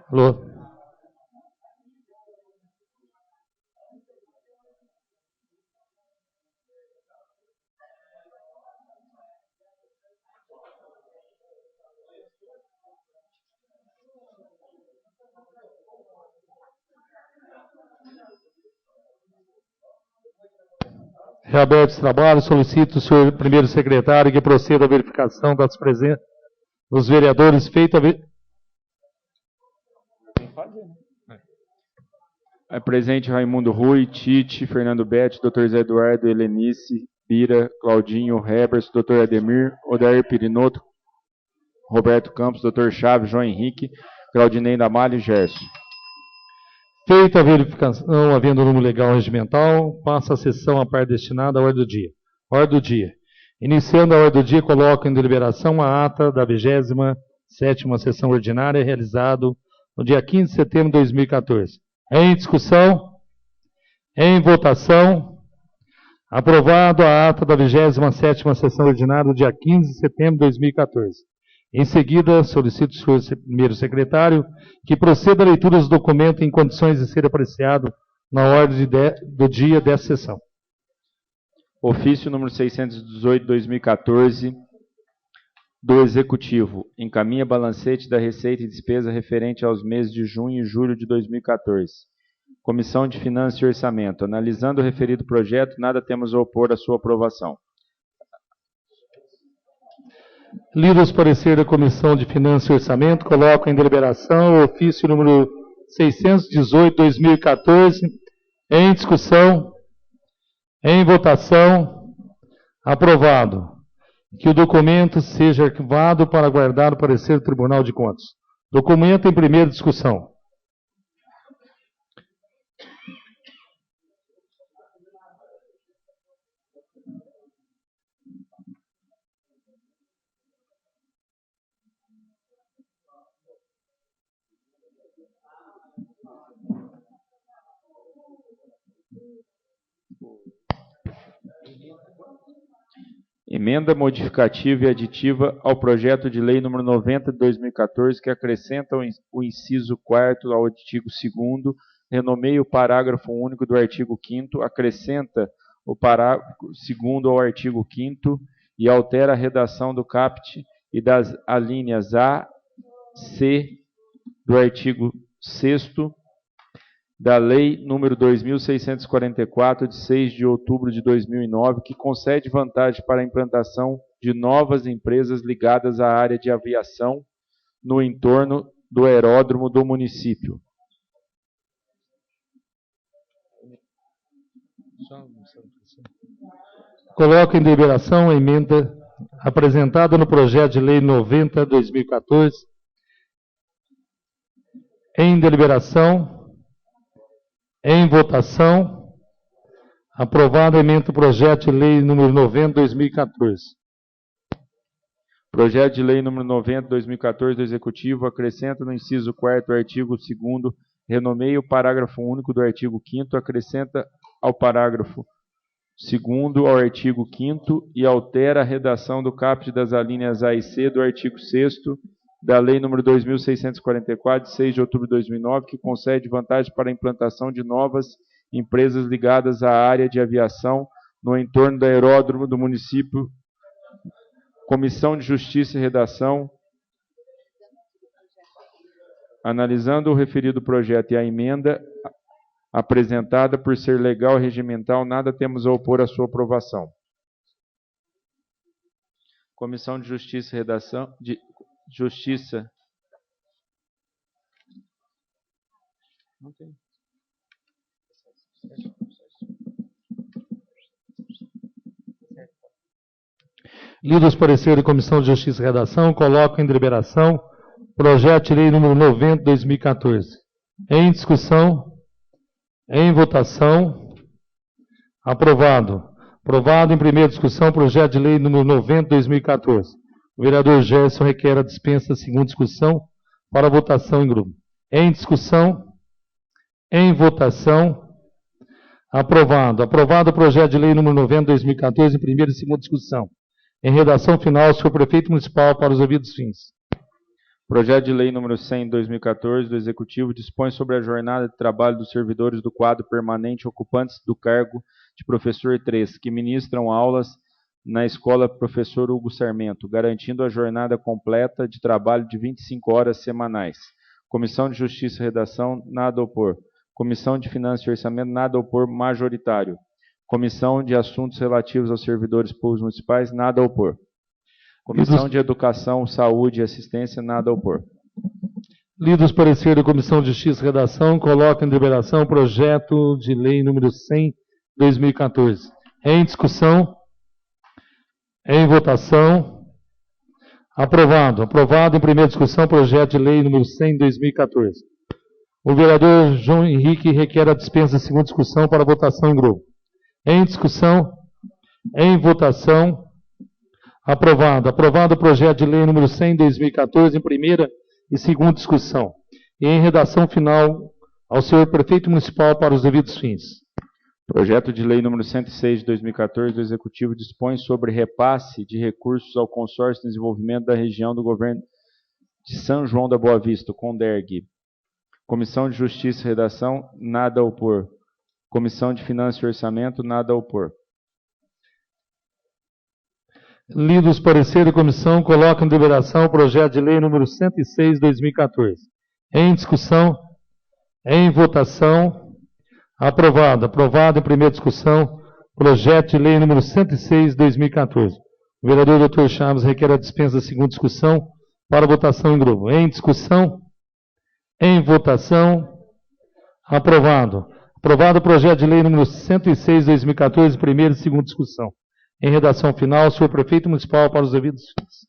[SPEAKER 2] Alô? Reaberto esse trabalho, solicito o senhor primeiro secretário que proceda à verificação das presenças dos vereadores feita a
[SPEAKER 8] É presente Raimundo Rui, Tite, Fernando Betti, Dr. Zé Eduardo, Helenice, Bira, Claudinho, Heberson, Dr. Ademir, Odair Pirinotto, Roberto Campos, Dr. Chaves, João Henrique, Claudinei Damalho e Gerson.
[SPEAKER 2] Feita a verificação, havendo número legal regimental, passa a sessão à parte destinada à ordem do dia. Ordem do dia. Iniciando a ordem do dia, coloco em deliberação a ata da 27ª sessão ordinária, realizado no dia 15 de setembro de 2014. Em discussão, em votação, aprovado a ata da 27ª sessão ordinária do dia 15 de setembro de 2014. Em seguida, solicito ao senhor primeiro secretário que proceda a leitura dos documentos em condições de ser apreciado na ordem do dia dessa sessão.
[SPEAKER 8] Ofício número 618 de 2014, do Executivo. Encaminha balancete da receita e despesa referente aos meses de junho e julho de 2014. Comissão de Finanças e Orçamento. Analisando o referido projeto, nada temos a opor à sua aprovação.
[SPEAKER 2] Lido os parecer da Comissão de Finanças e Orçamento, coloco em deliberação o ofício número 618/2014, em discussão, em votação, aprovado. Que o documento seja arquivado para aguardar o parecer do Tribunal de Contas. Documento em primeira discussão.
[SPEAKER 8] Emenda modificativa e aditiva ao projeto de lei número 90 de 2014, que acrescenta o inciso 4º ao artigo 2º, renomeia o parágrafo único do artigo 5º, acrescenta o parágrafo 2º ao artigo 5º e altera a redação do caput e das alíneas A, C do artigo 6º da Lei nº 2.644, de 6 de outubro de 2009, que concede vantagem para a implantação de novas empresas ligadas à área de aviação no entorno do aeródromo do município.
[SPEAKER 2] Coloco em deliberação a emenda apresentada no projeto de lei 90/2014. Em deliberação, em votação, aprovado a emenda do projeto de lei número 90/2014.
[SPEAKER 8] Projeto de lei número 90/2014 do Executivo acrescenta no inciso 4º artigo 2º, renomeia o parágrafo único do artigo 5º, acrescenta ao parágrafo 2º ao artigo 5º e altera a redação do caput das alíneas A e C do artigo 6º da Lei nº 2.644, de 6 de outubro de 2009, que concede vantagem para a implantação de novas empresas ligadas à área de aviação no entorno do aeródromo do município. Comissão de Justiça e Redação, analisando o referido projeto e a emenda apresentada por ser legal e regimental, nada temos a opor à sua aprovação. Comissão de Justiça e Redação, Justiça. Não tem.
[SPEAKER 2] Lido os pareceres da Comissão de Justiça e Redação, coloco em deliberação projeto de lei número 90/2014. Em discussão, em votação, aprovado. Aprovado em primeira discussão projeto de lei número 90/2014. O vereador Gerson requer a dispensa da segunda discussão para votação em grupo. Em discussão, em votação, aprovado. Aprovado o projeto de lei número 90/2014 em primeira e segunda discussão. Em redação final, senhor prefeito municipal, para os devidos fins.
[SPEAKER 8] Projeto de lei número 100/2014 do Executivo dispõe sobre a jornada de trabalho dos servidores do quadro permanente ocupantes do cargo de professor 3, que ministram aulas na Escola Professor Hugo Sarmento, garantindo a jornada completa de trabalho de 25 horas semanais. Comissão de Justiça e Redação, nada a opor. Comissão de Finanças e Orçamento, nada a opor, majoritário. Comissão de Assuntos Relativos aos Servidores Públicos Municipais, nada a opor. Comissão de Educação, Saúde e Assistência, nada a opor.
[SPEAKER 2] Lido os pareceres da Comissão de Justiça e Redação, coloco em deliberação o projeto de lei número 100/2014. Em discussão, em votação, aprovado. Aprovado em primeira discussão o projeto de lei número 100/2014. O vereador João Henrique requer a dispensa da segunda discussão para votação em grupo. Em discussão, em votação, aprovado. Aprovado o projeto de lei número 100/2014 em primeira e segunda discussão. E em redação final ao senhor prefeito municipal para os devidos fins.
[SPEAKER 8] Projeto de lei número 106 de 2014 do Executivo dispõe sobre repasse de recursos ao Consórcio de Desenvolvimento da Região do Governo de São João da Boa Vista, CONDERG. Comissão de Justiça e Redação, nada a opor. Comissão de Finanças e Orçamento, nada a opor.
[SPEAKER 2] Lido os pareceres da comissão, coloco em deliberação o projeto de lei número 106, 2014. Em discussão, em votação, aprovado. Aprovado em primeira discussão, projeto de lei número 106, 2014. O vereador Dr. Chaves requer a dispensa da segunda discussão para votação em grupo. Em discussão, em votação, aprovado. Aprovado o projeto de lei número 106, 2014, primeira e segunda discussão. Em redação final, senhor prefeito municipal, para os devidos fins.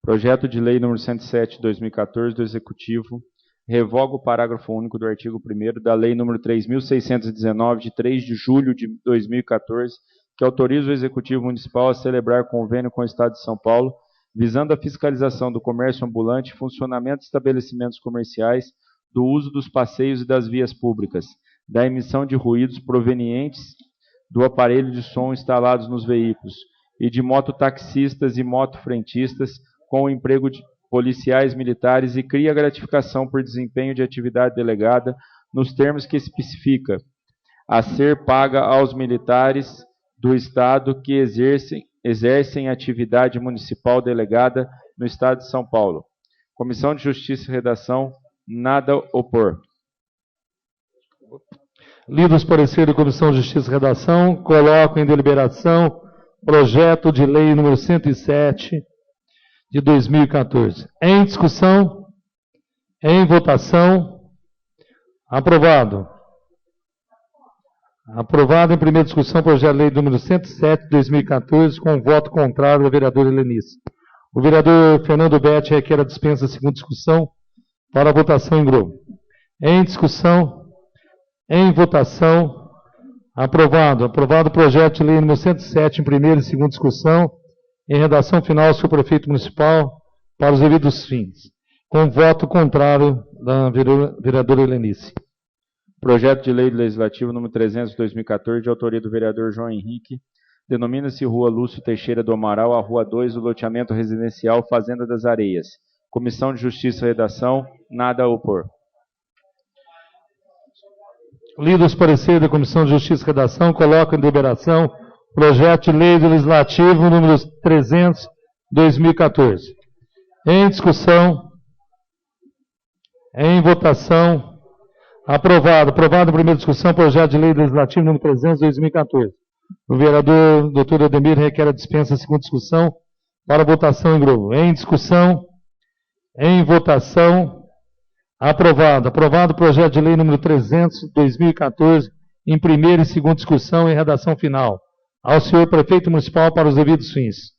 [SPEAKER 8] Projeto de lei número 107, 2014, do Executivo, revoga o parágrafo único do artigo 1º da lei número 3.619, de 3 de julho de 2014, que autoriza o Executivo Municipal a celebrar convênio com o Estado de São Paulo, visando a fiscalização do comércio ambulante, funcionamento de estabelecimentos comerciais, do uso dos passeios e das vias públicas, da emissão de ruídos provenientes do aparelho de som instalados nos veículos e de mototaxistas e motofrentistas com o emprego de policiais militares e cria gratificação por desempenho de atividade delegada nos termos que especifica a ser paga aos militares do Estado que exercem atividade municipal delegada no Estado de São Paulo. Comissão de Justiça e Redação, nada opor.
[SPEAKER 2] Lido os pareceres da Comissão de Justiça e Redação, coloco em deliberação projeto de lei número 107 de 2014. Em discussão, em votação, aprovado. Aprovado em primeira discussão projeto de lei número 107 de 2014, com voto contrário da vereadora Helenice. O vereador Fernando Betti requer a dispensa da segunda discussão para a votação em grupo. Em discussão, em votação, aprovado. Aprovado o projeto de lei número 107 em primeira e segunda discussão, em redação final, senhor prefeito municipal, para os devidos fins. Com voto contrário da vereadora Helenice.
[SPEAKER 8] Projeto de lei legislativo número 300 de 2014, de autoria do vereador João Henrique, denomina-se Rua Lúcio Teixeira do Amaral, a Rua 2 do loteamento residencial Fazenda das Areias. Comissão de Justiça e Redação, nada a opor.
[SPEAKER 2] Lido os pareceres da Comissão de Justiça e Redação, coloco em deliberação projeto de lei legislativo número 300 de 2014. Em discussão, em votação, aprovado. Aprovado em primeira discussão, projeto de lei legislativo número 300 de 2014. O vereador Dr. Ademir requer a dispensa da segunda discussão para votação em grupo. Em discussão, em votação, aprovado. Aprovado o projeto de lei número 300 de 2014, em primeira e segunda discussão em redação final. Ao senhor prefeito municipal para os devidos fins.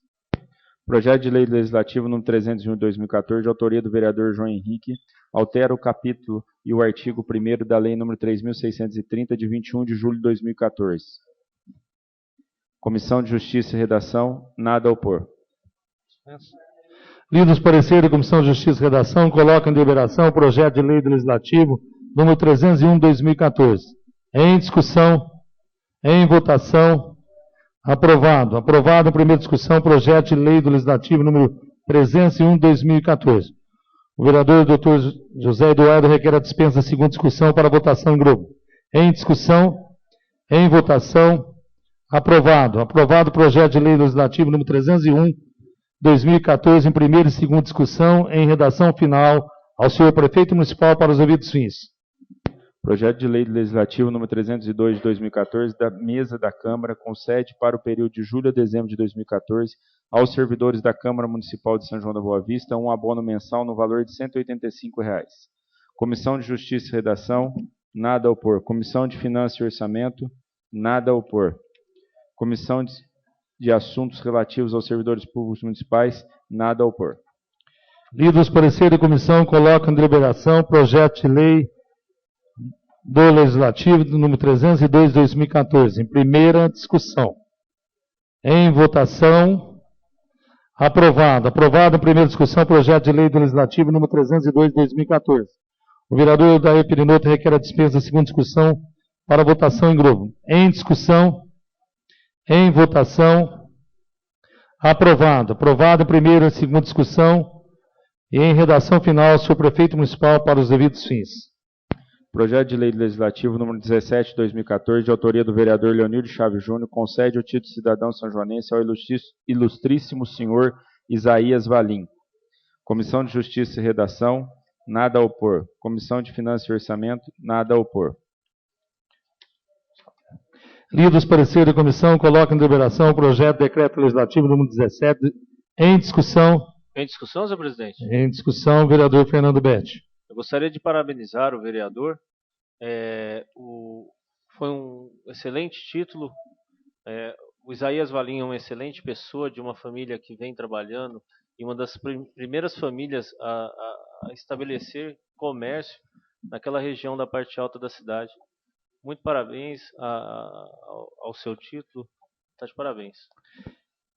[SPEAKER 8] Projeto de lei legislativo número 301 de 2014, de autoria do vereador João Henrique, altera o capítulo e o artigo 1º da lei número 3.630, de 21 de julho de 2014. Comissão de Justiça e Redação, nada a opor.
[SPEAKER 2] Lido os pareceres da Comissão de Justiça e Redação, coloca em deliberação o projeto de lei legislativo número 301 de 2014. Em discussão, em votação, aprovado. Aprovado em primeira discussão, projeto de lei do Legislativo número 301 de 2014. O vereador Dr. José Eduardo requer a dispensa da segunda discussão para votação em grupo. Em discussão, em votação, aprovado. Aprovado o projeto de lei legislativo número 301 de 2014 em primeira e segunda discussão em redação final ao senhor prefeito municipal para os devidos fins.
[SPEAKER 8] Projeto de lei legislativo número 302 de 2014 da mesa da Câmara concede para o período de julho a dezembro de 2014 aos servidores da Câmara Municipal de São João da Boa Vista um abono mensal no valor de R$ 185. Comissão de Justiça e Redação, nada a opor. Comissão de Finanças e Orçamento, nada a opor. Comissão de Assuntos Relativos aos Servidores Públicos Municipais, nada a opor.
[SPEAKER 2] Lido os pareceres da comissão, coloca em deliberação projeto de lei do Legislativo, número 302 de 2014, em primeira discussão. Em votação, aprovado. Aprovado em primeira discussão, projeto de lei do Legislativo, número 302 de 2014. O vereador Daí Perinoto requer a dispensa da segunda discussão para votação em grupo. Em discussão, em votação, aprovado. Aprovado em primeira e segunda discussão e em redação final, senhor prefeito municipal para os devidos fins.
[SPEAKER 8] Projeto de Lei Legislativo número 17 de 2014, de autoria do vereador Leonildo Chaves Júnior, concede o título de cidadão sanjoanense ao ilustríssimo senhor Isaías Valim. Comissão de Justiça e Redação, nada a opor. Comissão de Finanças e Orçamento, nada a opor.
[SPEAKER 2] Lido os pareceres da comissão, coloco em deliberação o projeto de decreto legislativo número 17 em discussão.
[SPEAKER 9] Em discussão, senhor presidente?
[SPEAKER 2] Em discussão, vereador Fernando Betti.
[SPEAKER 9] Eu gostaria de parabenizar o vereador. Foi um excelente título. O Isaías Valim é uma excelente pessoa, de uma família que vem trabalhando, e uma das primeiras famílias a estabelecer comércio naquela região da parte alta da cidade. Muito parabéns ao seu título. Está de parabéns.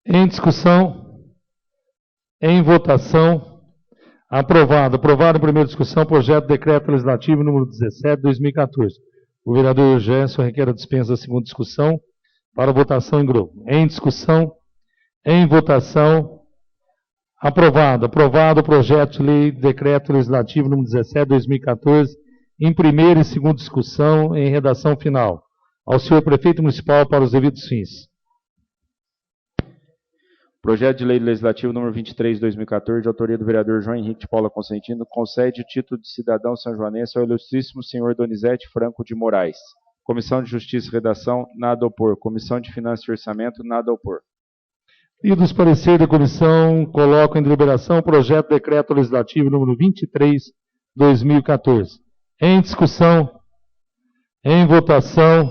[SPEAKER 2] Em discussão, em votação, aprovado. Aprovado em primeira discussão, projeto de decreto legislativo número 17 de 2014. O vereador Gerson requer a dispensa da segunda discussão para votação em grupo. Em discussão, em votação, aprovado. Aprovado o projeto de lei de decreto legislativo número 17 de 2014, em primeira e segunda discussão, em redação final. Ao senhor prefeito municipal para os devidos fins.
[SPEAKER 8] Projeto de Lei Legislativo número 23 de 2014, de autoria do vereador João Henrique de Paula Consentino, concede o título de cidadão sanjoanense ao ilustríssimo senhor Donizete Franco de Moraes. Comissão de Justiça e Redação, nada a opor. Comissão de Finanças e Orçamento, nada a opor.
[SPEAKER 2] E dos pareceres da comissão, coloco em deliberação o projeto de decreto legislativo número 23 de 2014. Em discussão, em votação,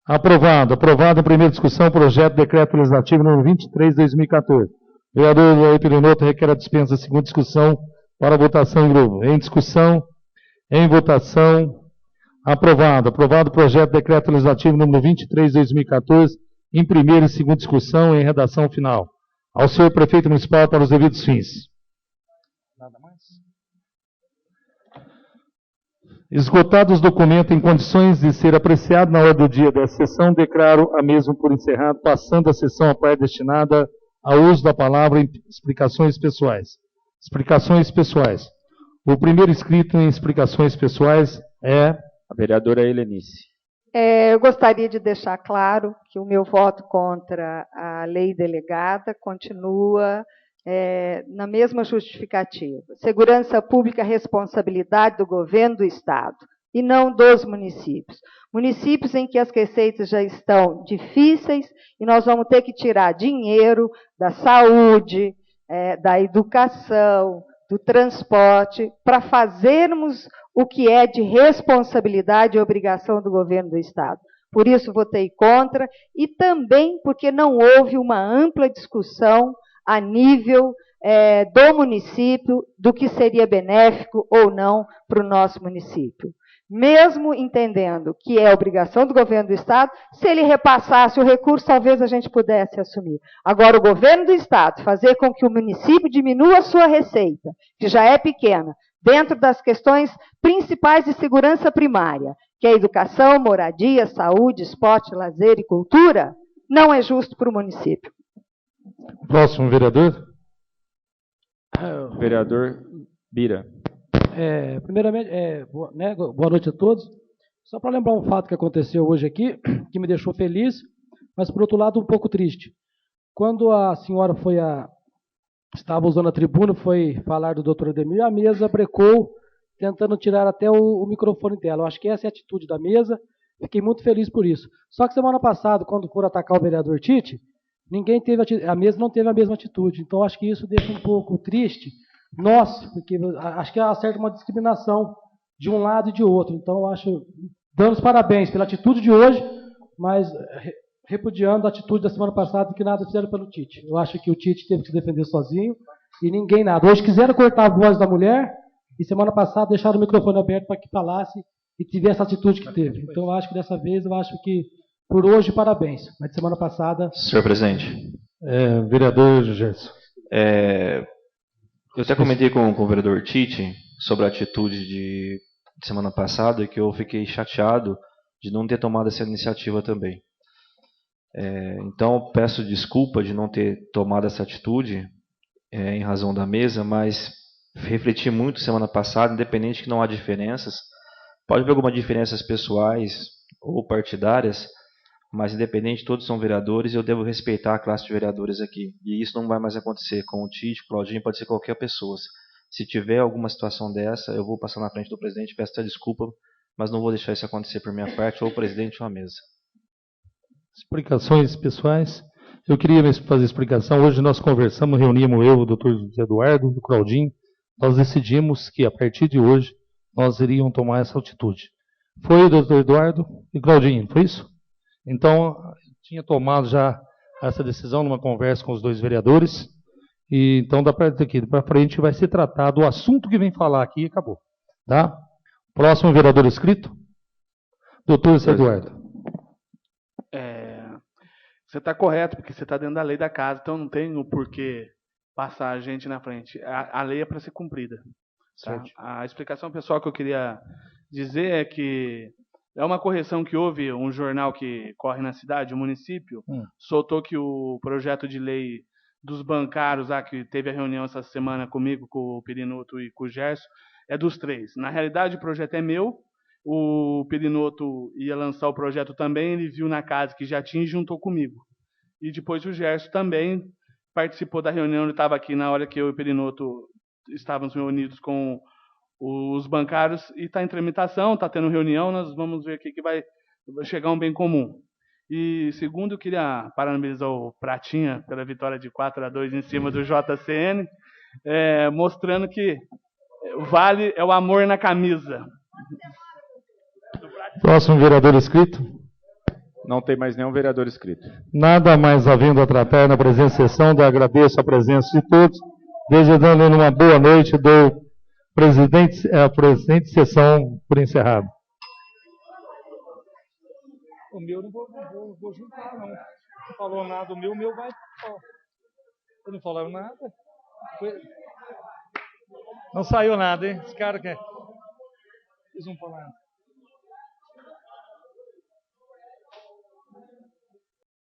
[SPEAKER 2] aprovado. Aprovado em primeira discussão o projeto de decreto legislativo número 23 de 2014. O vereador Luiz Perinoto requer a dispensa da segunda discussão para votação em grupo. Em discussão, em votação, aprovado. Aprovado o projeto de decreto legislativo número 23 de 2014, em primeira e segunda discussão, em redação final. Ao senhor prefeito municipal para os devidos fins. Nada mais? Esgotados os documentos em condições de ser apreciado na hora do dia da sessão, declaro a mesma por encerrado, passando a sessão à parte destinada ao uso da palavra em explicações pessoais. Explicações pessoais. O primeiro inscrito em explicações pessoais é
[SPEAKER 8] a vereadora Helenice.
[SPEAKER 6] Eu gostaria de deixar claro que o meu voto contra a lei delegada continua na mesma justificativa. Segurança pública é responsabilidade do governo do Estado e não dos municípios. Municípios em que as receitas já estão difíceis e nós vamos ter que tirar dinheiro da saúde, da educação, do transporte, para fazermos o que é de responsabilidade e obrigação do governo do Estado. Por isso votei contra e também porque não houve uma ampla discussão a nível do município do que seria benéfico ou não para o nosso município. Mesmo entendendo que é obrigação do governo do Estado, se ele repassasse o recurso, talvez a gente pudesse assumir. Agora, o governo do Estado fazer com que o município diminua a sua receita, que já é pequena, dentro das questões principais de segurança primária, que é educação, moradia, saúde, esporte, lazer e cultura, não é justo para o município.
[SPEAKER 2] Próximo vereador.
[SPEAKER 8] Vereador Bira.
[SPEAKER 3] Primeiramente, boa noite a todos. Só para lembrar um fato que aconteceu hoje aqui, que me deixou feliz, mas por outro lado um pouco triste. Quando a senhora estava usando a tribuna, foi falar do doutor Ademir, a mesa brecou, tentando tirar até o microfone dela. Eu acho que essa é a atitude da mesa, fiquei muito feliz por isso. Só que semana passada, quando foram atacar o vereador Tite, a mesa não teve a mesma atitude. Então, acho que isso deixa um pouco triste nós, porque acho que acerta uma discriminação de um lado e de outro. Então, acho, dando os parabéns pela atitude de hoje, mas repudiando a atitude da semana passada, que nada fizeram pelo Tite. Eu acho que o Tite teve que se defender sozinho e ninguém nada. Hoje quiseram cortar a voz da mulher e semana passada deixaram o microfone aberto para que falasse e tivesse essa atitude que teve. Então, eu acho que dessa vez, por hoje, parabéns. Mas de semana passada...
[SPEAKER 10] Senhor presidente.
[SPEAKER 2] Vereador Gerson.
[SPEAKER 10] Eu até comentei com o vereador Tite sobre a atitude de semana passada, que eu fiquei chateado de não ter tomado essa iniciativa também. Então, peço desculpa de não ter tomado essa atitude em razão da mesa, mas refleti muito semana passada, independente que não há diferenças. Pode haver algumas diferenças pessoais ou partidárias, mas independente, todos são vereadores e eu devo respeitar a classe de vereadores aqui. E isso não vai mais acontecer com o Tite, Claudinho, pode ser qualquer pessoa. Se tiver alguma situação dessa, eu vou passar na frente do presidente, peço até desculpa, mas não vou deixar isso acontecer por minha parte, ou o presidente ou a mesa.
[SPEAKER 2] Explicações pessoais. Eu queria fazer explicação. Hoje nós conversamos, reunimos eu, o doutor José Eduardo, o Claudinho. Nós decidimos que a partir de hoje nós iríamos tomar essa atitude. Foi o doutor Eduardo e Claudinho, foi isso? Então, tinha tomado já essa decisão numa conversa com os dois vereadores. E então, daqui para frente, vai se tratar do assunto que vem falar aqui e acabou. Tá? Próximo vereador inscrito, doutor José Eduardo.
[SPEAKER 11] Você está correto, porque você está dentro da lei da casa, então não tem o porquê passar a gente na frente. A lei é para ser cumprida. Tá? A explicação pessoal que eu queria dizer é que é uma correção que houve, um jornal que corre na cidade, o município, soltou que o projeto de lei dos bancários, que teve a reunião essa semana comigo, com o Perinoto e com o Gerson, é dos três. Na realidade, o projeto é meu. O Perinoto ia lançar o projeto também, ele viu na casa que já tinha e juntou comigo. E depois o Gerson também participou da reunião, ele estava aqui na hora que eu e o Perinoto estávamos reunidos com os bancários, e está em tramitação, está tendo reunião, nós vamos ver aqui que vai chegar um bem comum. E segundo, eu queria parabenizar o Pratinha pela vitória de 4-2 em cima do JCN, mostrando que vale é o amor na camisa.
[SPEAKER 2] Próximo vereador inscrito.
[SPEAKER 8] Não tem mais nenhum vereador inscrito.
[SPEAKER 2] Nada mais havendo a tratar na presente sessão, agradeço a presença de todos, desejando uma boa noite, dou a presente sessão por encerrado.
[SPEAKER 12] O meu não vou juntar, não. Não falou nada, o meu vai. Não falaram nada. Não saiu nada, hein? Esse cara quer. Eles não falaram.